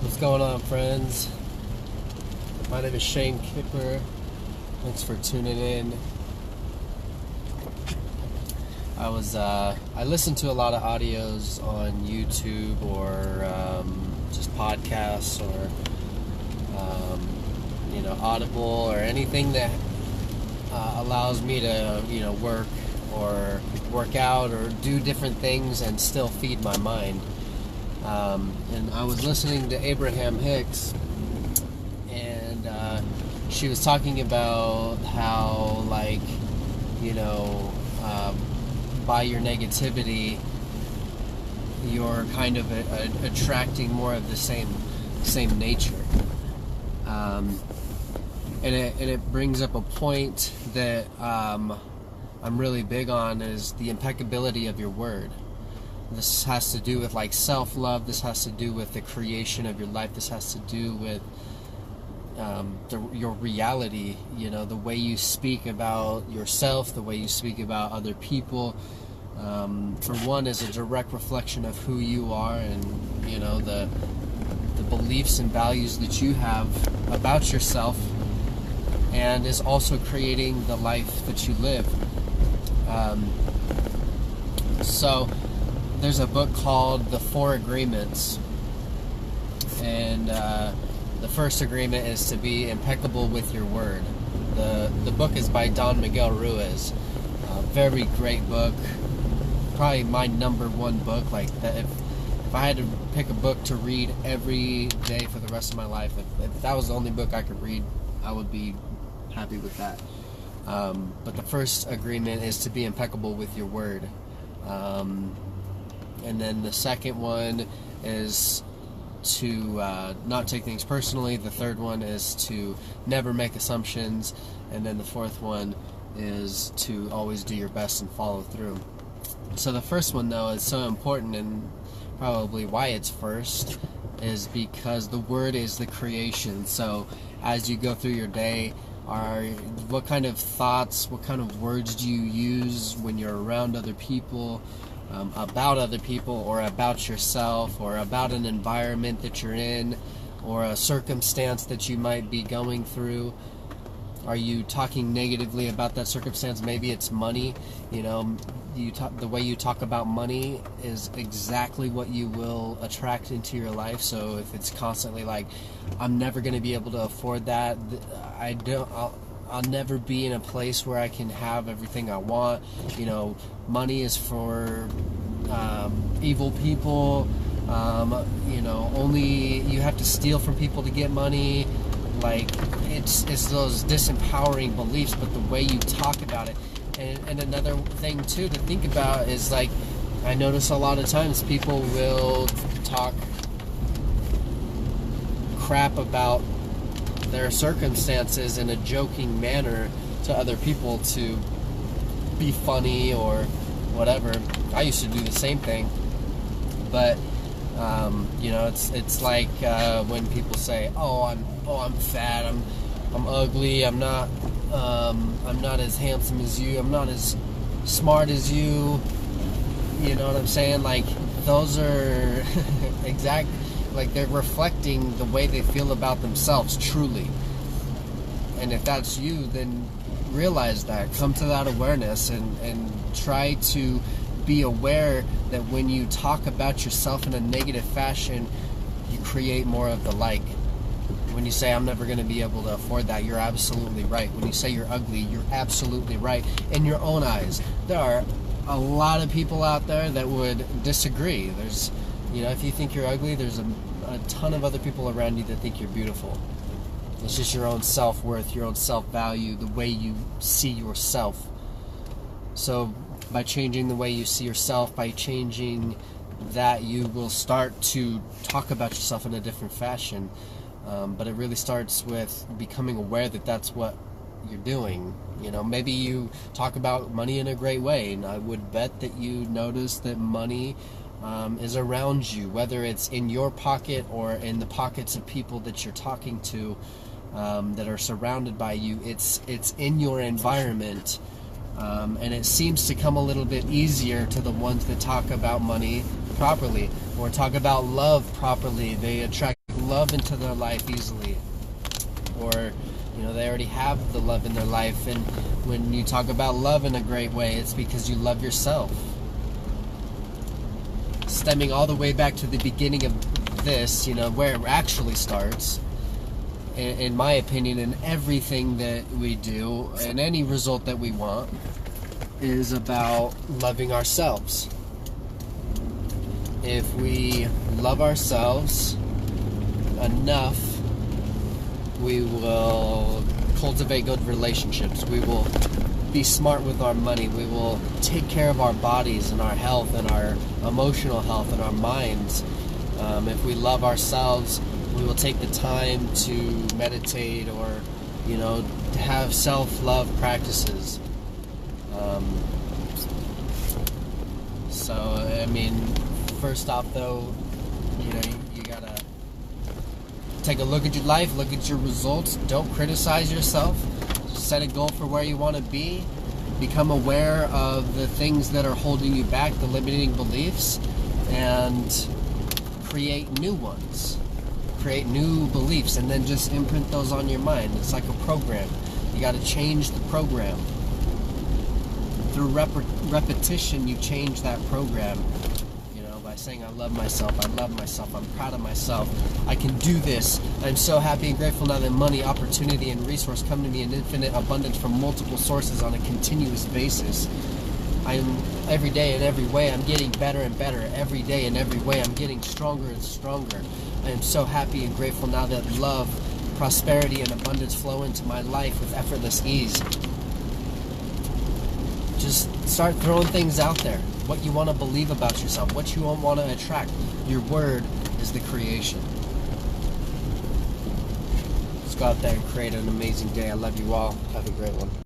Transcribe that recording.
What's going on, friends? My name is Shane Kipper. Thanks for tuning in. I listened to a lot of audios on YouTube or just podcasts or Audible or anything that allows me to work out or do different things and still feed my mind. And I was listening to Abraham Hicks, and she was talking about how, by your negativity, you're kind of attracting more of the same nature. And it brings up a point that I'm really big on, is the impeccability of your word. This has to do with self-love. This has to do with the creation of your life. This has to do with your reality, the way you speak about yourself, the way you speak about other people. For one, is a direct reflection of who you are and, the beliefs and values that you have about yourself, and is also creating the life that you live. So there's a book called The 4 Agreements, and the first agreement is to be impeccable with your word. The book is by Don Miguel Ruiz. Very great book. Probably my number one book. If I had to pick a book to read every day for the rest of my life, if that was the only book I could read, I would be happy with that. But the first agreement is to be impeccable with your word. And then the second one is to not take things personally. The third one is to never make assumptions. And then the fourth one is to always do your best and follow through. So the first one, though, is so important, and probably why it's first is because the word is the creation. So as you go through your day, what kind of thoughts, what kind of words do you use when you're around other people, about other people, or about yourself, or about an environment that you're in, or a circumstance that you might be going through? Are you talking negatively about that circumstance? Maybe it's money. The way you talk about money is exactly what you will attract into your life. So if it's constantly I'm never going to be able to afford that, I'll never be in a place where I can have everything I want. Money is for evil people. Only you have to steal from people to get money. It's those disempowering beliefs, but the way you talk about it. And another thing too to think about is I notice a lot of times people will talk crap about their circumstances in a joking manner to other people to be funny or whatever. I used to do the same thing, but it's like when people say, I'm fat, I'm ugly, I'm not as handsome as you, I'm not as smart as you. You know what I'm saying? Those are they're reflecting the way they feel about themselves, truly. And if that's you, then realize that, come to that awareness, and try to be aware that when you talk about yourself in a negative fashion, you create more of the like. When you say, I'm never going to be able to afford that, you're absolutely right. When you say you're ugly, you're absolutely right. In your own eyes, there are a lot of people out there that would disagree. There's, if you think you're ugly, there's a ton of other people around you that think you're beautiful. It's just your own self-worth, your own self-value, the way you see yourself. So by changing the way you see yourself, by changing that, you will start to talk about yourself in a different fashion. But it really starts with becoming aware that that's what you're doing. Maybe you talk about money in a great way, and I would bet that you notice that money is around you, whether it's in your pocket or in the pockets of people that you're talking to, that are surrounded by you. It's in your environment, and it seems to come a little bit easier to the ones that talk about money properly or talk about love properly. They attract love into their life easily, or they already have the love in their life. And when you talk about love in a great way, it's because you love yourself. Stemming all the way back to the beginning of this, where it actually starts, in my opinion, in everything that we do and any result that we want is about loving ourselves. If we love ourselves enough, we will cultivate good relationships. We will be smart with our money. We will take care of our bodies and our health and our emotional health and our minds. If we love ourselves, we will take the time to meditate or, to have self-love practices. First off, though, you gotta take a look at your life, look at your results. Don't criticize yourself. Set a goal for where you want to be. Become aware of the things that are holding you back, the limiting beliefs, and create new ones. Create new beliefs, and then just imprint those on your mind. It's like a program. You got to change the program. Through repetition, you change that program. By saying, I love myself, I'm proud of myself, I can do this, I'm so happy and grateful now that money, opportunity, and resource come to me in infinite abundance from multiple sources on a continuous basis. Every day in every way, I'm getting better and better. Every day in every way, I'm getting stronger and stronger. I am so happy and grateful now that love, prosperity, and abundance flow into my life with effortless ease. Just start throwing things out there. What you want to believe about yourself, what you want to attract. Your word is the creation. Let's go out there and create an amazing day. I love you all. Have a great one.